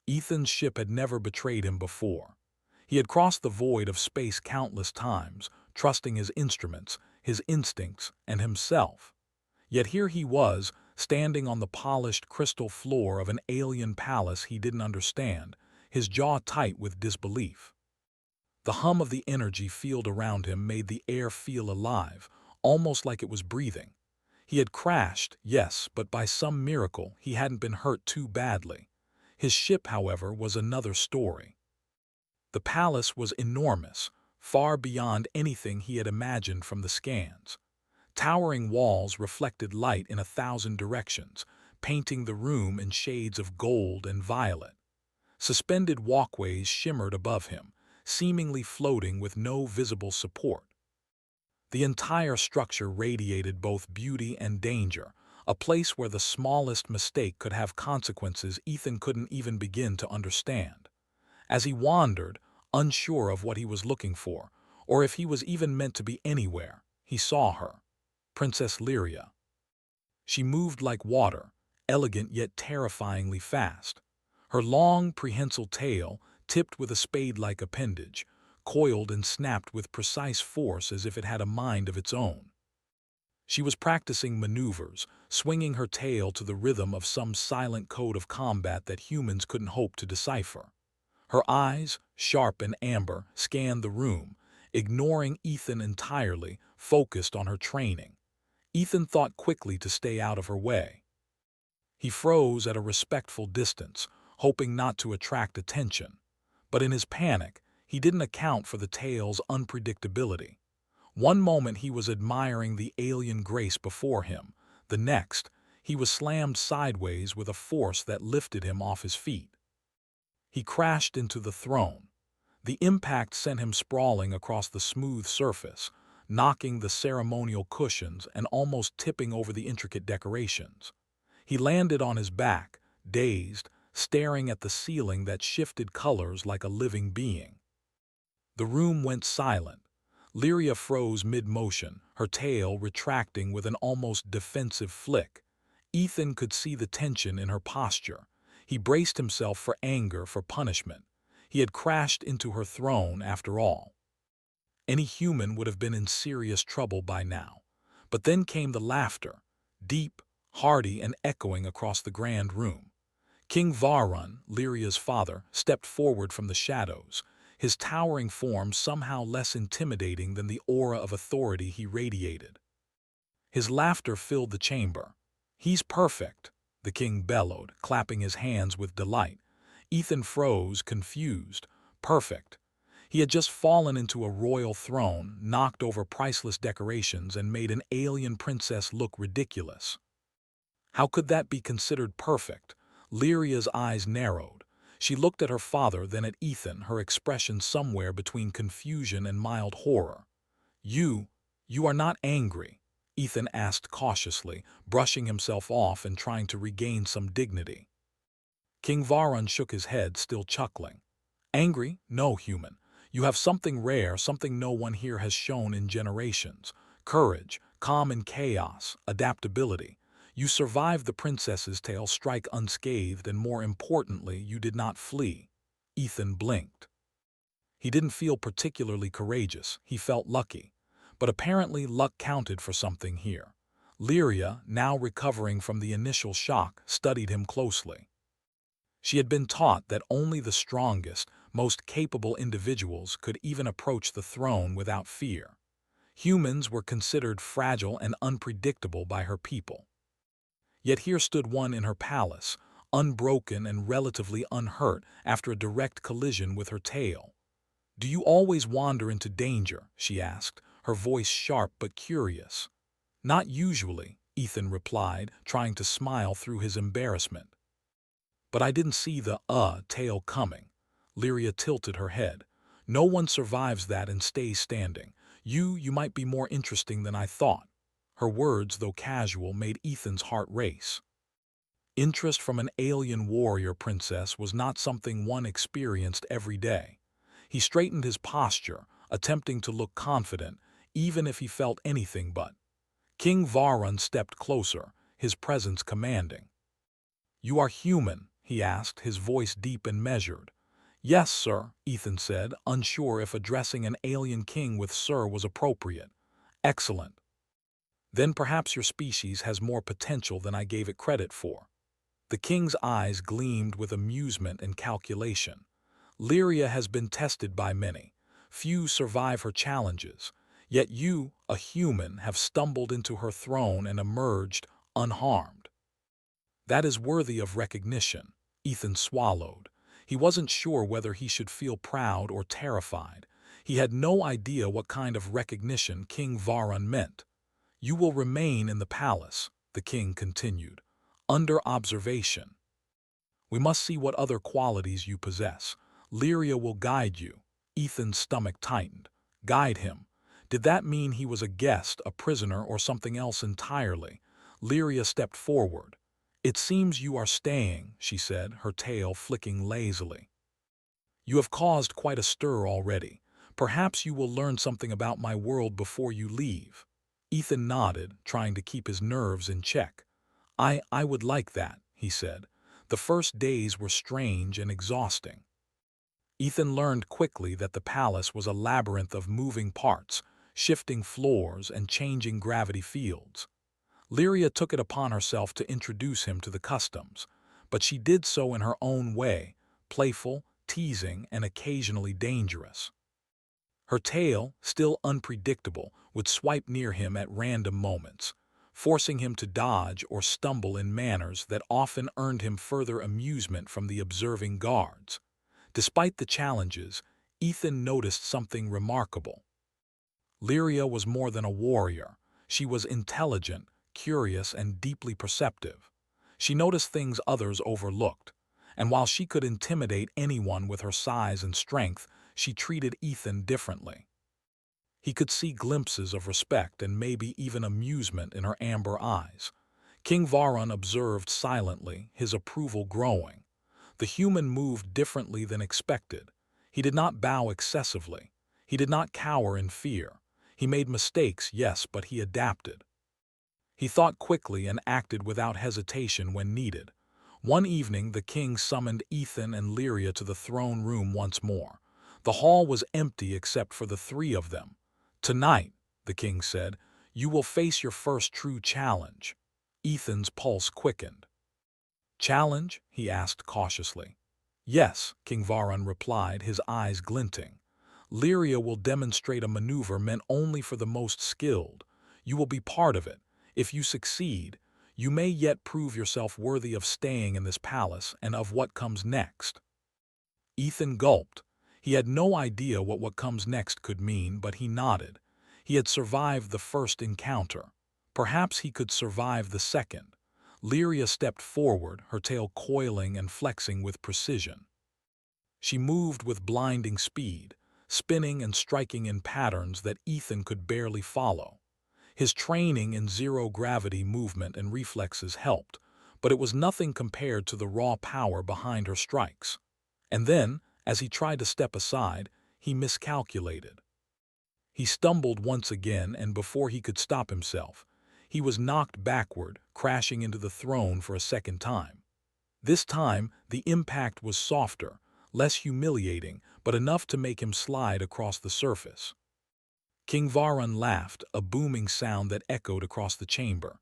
Ethan's ship had never betrayed him before. He had crossed the void of space countless times, trusting his instruments, his instincts, and himself. Yet here he was, standing on the polished crystal floor of an alien palace he didn't understand, his jaw tight with disbelief. The hum of the energy field around him made the air feel alive, almost like it was breathing. He had crashed, yes, but by some miracle he hadn't been hurt too badly. His ship, however, was another story. The palace was enormous, far beyond anything he had imagined from the scans. Towering walls reflected light in 1,000 directions, painting the room in shades of gold and violet. Suspended walkways shimmered above him, seemingly floating with no visible support. The entire structure radiated both beauty and danger, a place where the smallest mistake could have consequences Ethan couldn't even begin to understand. As he wandered, unsure of what he was looking for, or if he was even meant to be anywhere, he saw her. Princess Lyria. She moved like water, elegant yet terrifyingly fast. Her long, prehensile tail, tipped with a spade-like appendage, coiled and snapped with precise force as if it had a mind of its own. She was practicing maneuvers, swinging her tail to the rhythm of some silent code of combat that humans couldn't hope to decipher. Her eyes, sharp and amber, scanned the room, ignoring Ethan entirely, focused on her training. Ethan thought quickly to stay out of her way. He froze at a respectful distance, hoping not to attract attention. But in his panic, he didn't account for the tail's unpredictability. One moment he was admiring the alien grace before him, the next, he was slammed sideways with a force that lifted him off his feet. He crashed into the throne. The impact sent him sprawling across the smooth surface, knocking the ceremonial cushions and almost tipping over the intricate decorations. He landed on his back, dazed, staring at the ceiling that shifted colors like a living being. The room went silent. Lyria froze mid-motion, her tail retracting with an almost defensive flick. Ethan could see the tension in her posture. He braced himself for anger, for punishment. He had crashed into her throne after all. Any human would have been in serious trouble by now. But then came the laughter, deep, hearty, and echoing across the grand room. King Varun, Lyria's father, stepped forward from the shadows, his towering form somehow less intimidating than the aura of authority he radiated. His laughter filled the chamber. "He's perfect," the king bellowed, clapping his hands with delight. Ethan froze, confused. Perfect. He had just fallen into a royal throne, knocked over priceless decorations, and made an alien princess look ridiculous. How could that be considered perfect? Lyria's eyes narrowed. She looked at her father, then at Ethan, her expression somewhere between confusion and mild horror. You are not angry?" Ethan asked cautiously, brushing himself off and trying to regain some dignity. King Varun shook his head, still chuckling. "Angry? No, human. You have something rare, something no one here has shown in generations. Courage, calm in chaos, adaptability. You survived the princess's tail strike unscathed, and more importantly, you did not flee." Ethan blinked. He didn't feel particularly courageous, he felt lucky. But apparently luck counted for something here. Lyria, now recovering from the initial shock, studied him closely. She had been taught that only the strongest, most capable individuals could even approach the throne without fear. Humans were considered fragile and unpredictable by her people. Yet here stood one in her palace, unbroken and relatively unhurt after a direct collision with her tail. "Do you always wander into danger?" she asked, her voice sharp but curious. "Not usually," Ethan replied, trying to smile through his embarrassment. "But I didn't see the tail coming." Lyria tilted her head. "No one survives that and stays standing. You might be more interesting than I thought." Her words, though casual, made Ethan's heart race. Interest from an alien warrior princess was not something one experienced every day. He straightened his posture, attempting to look confident, even if he felt anything but. King Varun stepped closer, his presence commanding. "You are human," he asked, his voice deep and measured. Yes, sir, Ethan said, unsure if addressing an alien king with sir was appropriate. Excellent. Then perhaps your species has more potential than I gave it credit for. The king's eyes gleamed with amusement and calculation. Lyria has been tested by many. Few survive her challenges. Yet you, a human, have stumbled into her throne and emerged unharmed. That is worthy of recognition. Ethan swallowed. He wasn't sure whether he should feel proud or terrified. He had no idea what kind of recognition King Varun meant. You will remain in the palace, the king continued, under observation. We must see what other qualities you possess. Lyria will guide you. Ethan's stomach tightened. Guide him. Did that mean he was a guest, a prisoner, or something else entirely? Lyria stepped forward. It seems you are staying, she said, her tail flicking lazily. You have caused quite a stir already. Perhaps you will learn something about my world before you leave. Ethan nodded, trying to keep his nerves in check. I would like that, he said. The first days were strange and exhausting. Ethan learned quickly that the palace was a labyrinth of moving parts, shifting floors and changing gravity fields. Lyria took it upon herself to introduce him to the customs, but she did so in her own way, playful, teasing, and occasionally dangerous. Her tail, still unpredictable, would swipe near him at random moments, forcing him to dodge or stumble in manners that often earned him further amusement from the observing guards. Despite the challenges, Ethan noticed something remarkable. Lyria was more than a warrior. She was intelligent, curious, and deeply perceptive. She noticed things others overlooked, and while she could intimidate anyone with her size and strength, she treated Ethan differently. He could see glimpses of respect and maybe even amusement in her amber eyes. King Varun observed silently, his approval growing. The human moved differently than expected. He did not bow excessively. He did not cower in fear. He made mistakes, yes, but he adapted. He thought quickly and acted without hesitation when needed. One evening, the king summoned Ethan and Lyria to the throne room once more. The hall was empty except for the three of them. Tonight, the king said, you will face your first true challenge. Ethan's pulse quickened. Challenge? He asked cautiously. Yes, King Varun replied, his eyes glinting. Lyria will demonstrate a maneuver meant only for the most skilled. You will be part of it. If you succeed, you may yet prove yourself worthy of staying in this palace and of what comes next. Ethan gulped. He had no idea what comes next could mean, but he nodded. He had survived the first encounter. Perhaps he could survive the second. Lyria stepped forward, her tail coiling and flexing with precision. She moved with blinding speed, spinning and striking in patterns that Ethan could barely follow. His training in zero-gravity movement and reflexes helped, but it was nothing compared to the raw power behind her strikes. And then, as he tried to step aside, he miscalculated. He stumbled once again, and before he could stop himself, he was knocked backward, crashing into the throne for a second time. This time, the impact was softer, less humiliating, but enough to make him slide across the surface. King Varun laughed, a booming sound that echoed across the chamber.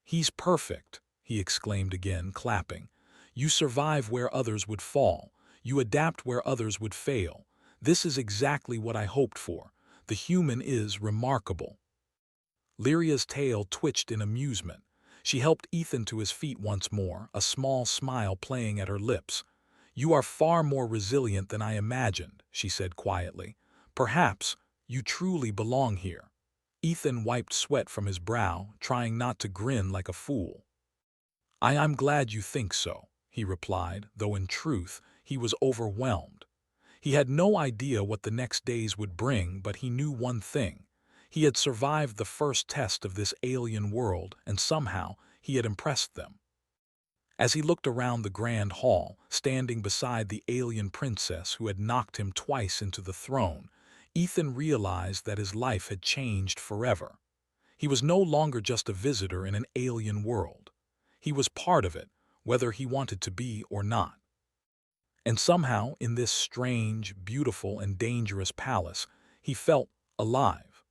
He's perfect, he exclaimed again, clapping. You survive where others would fall. You adapt where others would fail. This is exactly what I hoped for. The human is remarkable. Lyria's tail twitched in amusement. She helped Ethan to his feet once more, a small smile playing at her lips. You are far more resilient than I imagined, she said quietly. Perhaps you truly belong here. Ethan wiped sweat from his brow, trying not to grin like a fool. I'm glad you think so, he replied, though in truth, he was overwhelmed. He had no idea what the next days would bring, but he knew one thing. He had survived the first test of this alien world, and somehow he had impressed them. As he looked around the grand hall, standing beside the alien princess who had knocked him twice into the throne, Ethan realized that his life had changed forever. He was no longer just a visitor in an alien world. He was part of it, whether he wanted to be or not. And somehow, in this strange, beautiful, and dangerous palace, he felt alive.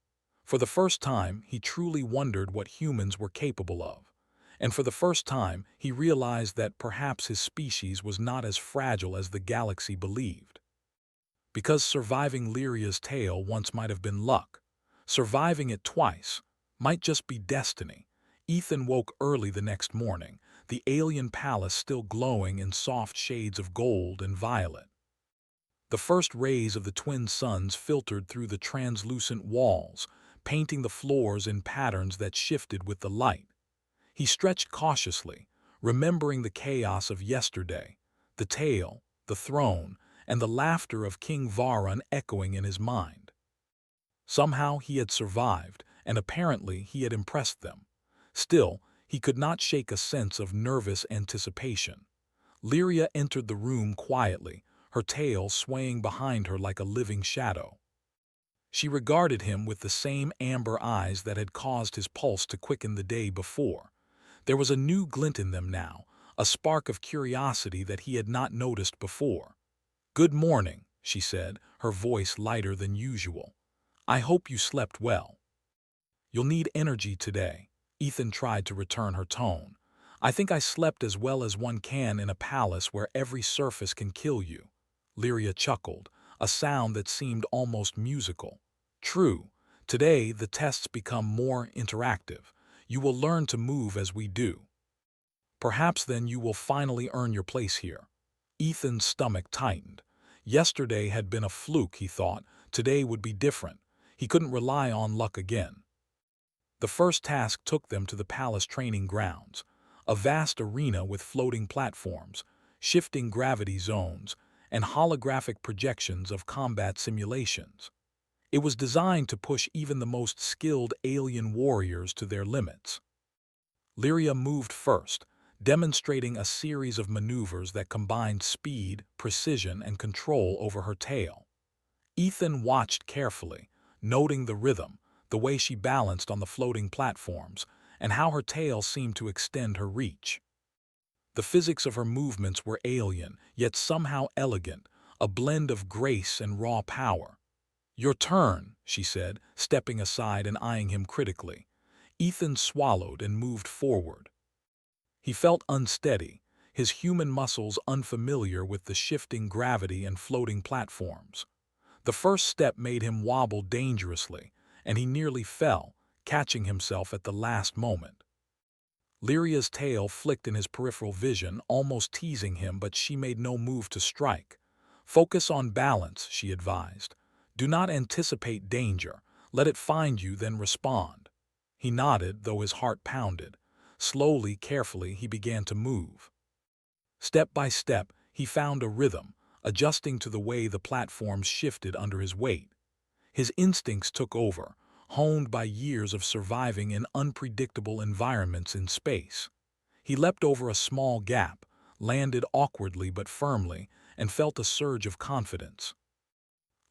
For the first time, he truly wondered what humans were capable of. And for the first time, he realized that perhaps his species was not as fragile as the galaxy believed. Because surviving Lyria's tale once might have been luck, surviving it twice might just be destiny. Ethan woke early the next morning, the alien palace still glowing in soft shades of gold and violet. The first rays of the twin suns filtered through the translucent walls, painting the floors in patterns that shifted with the light. He stretched cautiously, remembering the chaos of yesterday, the tale, the throne, and the laughter of King Varan echoing in his mind. Somehow he had survived, and apparently he had impressed them. Still, he could not shake a sense of nervous anticipation. Lyria entered the room quietly, her tail swaying behind her like a living shadow. She regarded him with the same amber eyes that had caused his pulse to quicken the day before. There was a new glint in them now, a spark of curiosity that he had not noticed before. "Good morning," she said, her voice lighter than usual. "I hope you slept well." "You'll need energy today." Ethan tried to return her tone. "I think I slept as well as one can in a palace where every surface can kill you." Lyria chuckled, a sound that seemed almost musical. "True. Today the tests become more interactive. You will learn to move as we do. Perhaps then you will finally earn your place here." Ethan's stomach tightened. Yesterday had been a fluke, he thought. Today would be different. He couldn't rely on luck again. The first task took them to the palace training grounds, a vast arena with floating platforms, shifting gravity zones, and holographic projections of combat simulations. It was designed to push even the most skilled alien warriors to their limits. Lyria moved first, demonstrating a series of maneuvers that combined speed, precision, and control over her tail. Ethan watched carefully, noting the rhythm, the way she balanced on the floating platforms, and how her tail seemed to extend her reach. The physics of her movements were alien, yet somehow elegant, a blend of grace and raw power. "Your turn," she said, stepping aside and eyeing him critically. Ethan swallowed and moved forward. He felt unsteady, his human muscles unfamiliar with the shifting gravity and floating platforms. The first step made him wobble dangerously, and he nearly fell, catching himself at the last moment. Lyria's tail flicked in his peripheral vision, almost teasing him, but she made no move to strike. "Focus on balance," she advised. "Do not anticipate danger. Let it find you, then respond." He nodded, though his heart pounded. Slowly, carefully, he began to move. Step by step, he found a rhythm, adjusting to the way the platforms shifted under his weight. His instincts took over, honed by years of surviving in unpredictable environments in space. He leapt over a small gap, landed awkwardly but firmly, and felt a surge of confidence.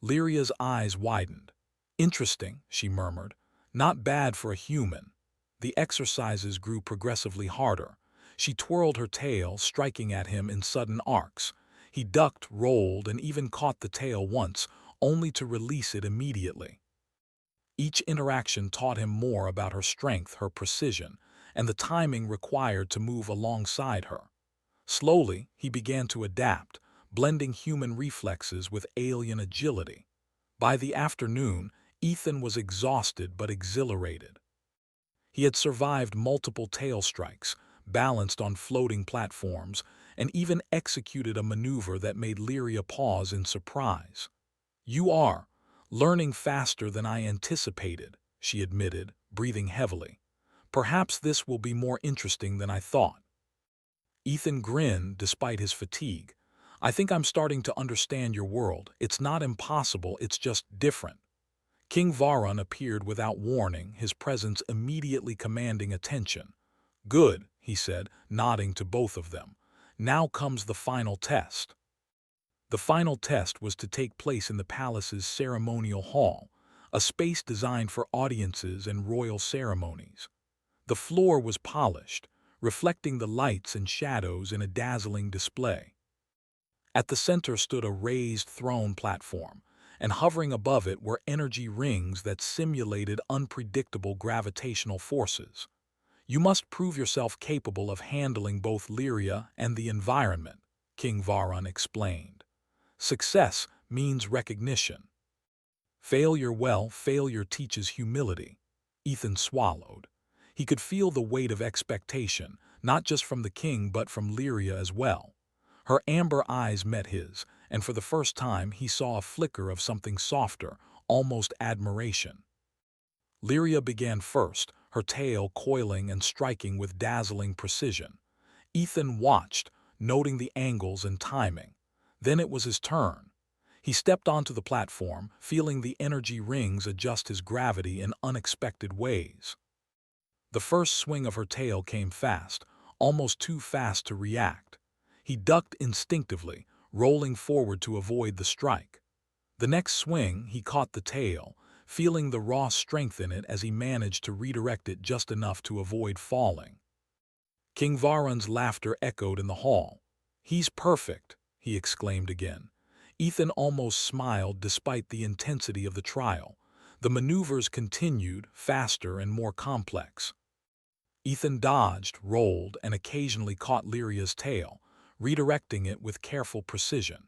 Lyria's eyes widened. "Interesting," she murmured. "Not bad for a human." The exercises grew progressively harder. She twirled her tail, striking at him in sudden arcs. He ducked, rolled, and even caught the tail once, only to release it immediately. Each interaction taught him more about her strength, her precision, and the timing required to move alongside her. Slowly, he began to adapt, blending human reflexes with alien agility. By the afternoon, Ethan was exhausted but exhilarated. He had survived multiple tail strikes, balanced on floating platforms, and even executed a maneuver that made Lyria pause in surprise. "You are learning faster than I anticipated," she admitted, breathing heavily. "Perhaps this will be more interesting than I thought." Ethan grinned despite his fatigue. "I think I'm starting to understand your world. It's not impossible, it's just different." King Varan appeared without warning, his presence immediately commanding attention. "Good," he said, nodding to both of them. "Now comes the final test." The final test was to take place in the palace's ceremonial hall, a space designed for audiences and royal ceremonies. The floor was polished, reflecting the lights and shadows in a dazzling display. At the center stood a raised throne platform, and hovering above it were energy rings that simulated unpredictable gravitational forces. You must prove yourself capable of handling both Lyria and the environment, King Varun explained. Success means recognition. Failure teaches humility. Ethan swallowed. He could feel the weight of expectation, not just from the king but from Lyria as well. Her amber eyes met his, and for the first time he saw a flicker of something softer, almost admiration. Lyria began first, her tail coiling and striking with dazzling precision. Ethan watched, noting the angles and timing. Then it was his turn. He stepped onto the platform, feeling the energy rings adjust his gravity in unexpected ways. The first swing of her tail came fast, almost too fast to react. He ducked instinctively, rolling forward to avoid the strike. The next swing, he caught the tail, feeling the raw strength in it as he managed to redirect it just enough to avoid falling. King Varun's laughter echoed in the hall. "He's perfect," he exclaimed again. Ethan almost smiled despite the intensity of the trial. The maneuvers continued, faster and more complex. Ethan dodged, rolled, and occasionally caught Lyria's tail, redirecting it with careful precision.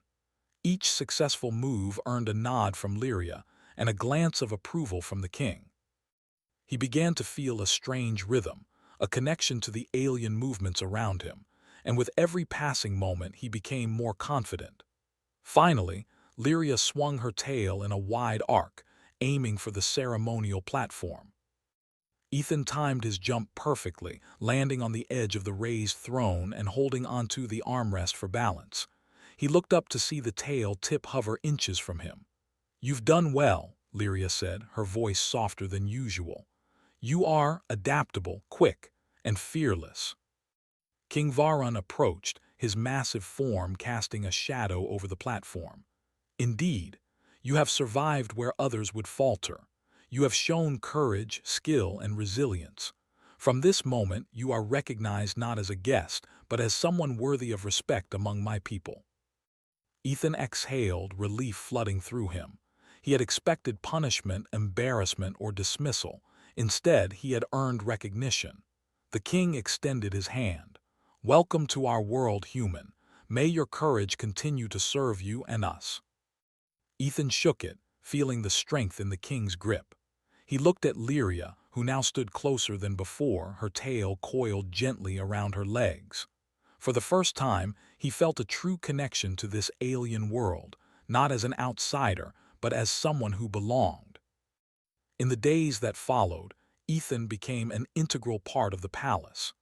Each successful move earned a nod from Lyria and a glance of approval from the king. He began to feel a strange rhythm, a connection to the alien movements around him, and with every passing moment he became more confident. Finally, Lyria swung her tail in a wide arc, aiming for the ceremonial platform. Ethan timed his jump perfectly, landing on the edge of the raised throne and holding onto the armrest for balance. He looked up to see the tail tip hover inches from him. "You've done well," Lyria said, her voice softer than usual. "You are adaptable, quick, and fearless." King Varun approached, his massive form casting a shadow over the platform. "Indeed, you have survived where others would falter. You have shown courage, skill, and resilience. From this moment, you are recognized not as a guest, but as someone worthy of respect among my people." Ethan exhaled, relief flooding through him. He had expected punishment, embarrassment, or dismissal. Instead, he had earned recognition. The king extended his hand. "Welcome to our world, human. May your courage continue to serve you and us." Ethan shook it, feeling the strength in the king's grip. He looked at Lyria, who now stood closer than before, her tail coiled gently around her legs. For the first time, he felt a true connection to this alien world, not as an outsider, but as someone who belonged. In the days that followed, Ethan became an integral part of the palace.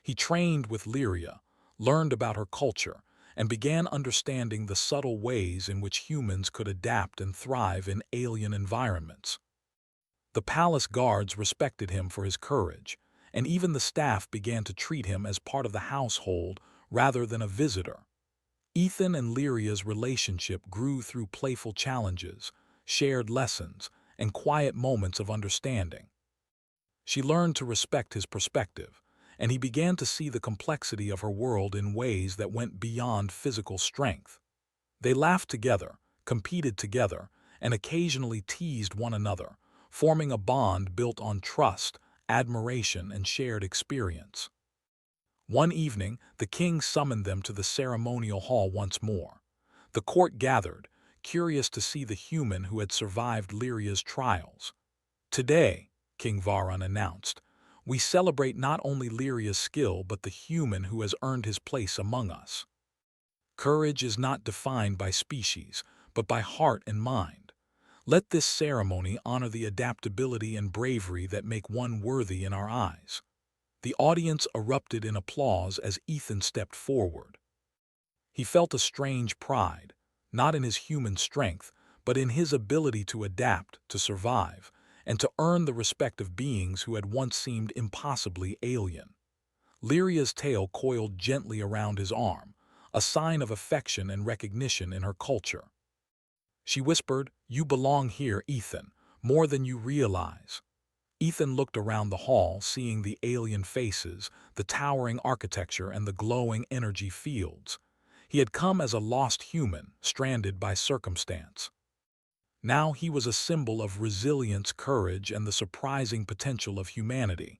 He trained with Lyria, learned about her culture, and began understanding the subtle ways in which humans could adapt and thrive in alien environments. The palace guards respected him for his courage, and even the staff began to treat him as part of the household rather than a visitor. Ethan and Lyria's relationship grew through playful challenges, shared lessons, and quiet moments of understanding. She learned to respect his perspective, and he began to see the complexity of her world in ways that went beyond physical strength. They laughed together, competed together, and occasionally teased one another, forming a bond built on trust, admiration, and shared experience. One evening, the king summoned them to the ceremonial hall once more. The court gathered, curious to see the human who had survived Lyria's trials. "Today," King Varun announced, "we celebrate not only Lyria's skill but the human who has earned his place among us. Courage is not defined by species, but by heart and mind. Let this ceremony honor the adaptability and bravery that make one worthy in our eyes." The audience erupted in applause as Ethan stepped forward. He felt a strange pride, not in his human strength, but in his ability to adapt, to survive, and to earn the respect of beings who had once seemed impossibly alien. Lyria's tail coiled gently around his arm, a sign of affection and recognition in her culture. She whispered, "You belong here, Ethan, more than you realize." Ethan looked around the hall, seeing the alien faces, the towering architecture, and the glowing energy fields. He had come as a lost human, stranded by circumstance. Now he was a symbol of resilience, courage, and the surprising potential of humanity.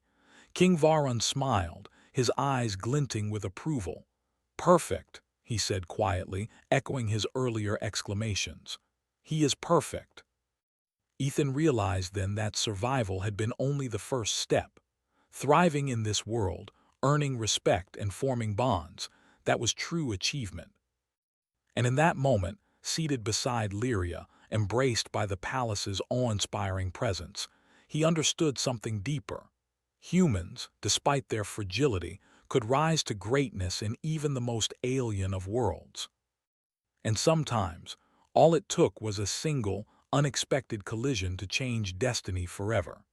King Varun smiled, his eyes glinting with approval. "Perfect," he said quietly, echoing his earlier exclamations. "He is perfect." Ethan realized then that survival had been only the first step. Thriving in this world, earning respect and forming bonds, that was true achievement. And in that moment, seated beside Lyria, embraced by the palace's awe-inspiring presence, he understood something deeper. Humans, despite their fragility, could rise to greatness in even the most alien of worlds. And sometimes, all it took was a single, unexpected collision to change destiny forever.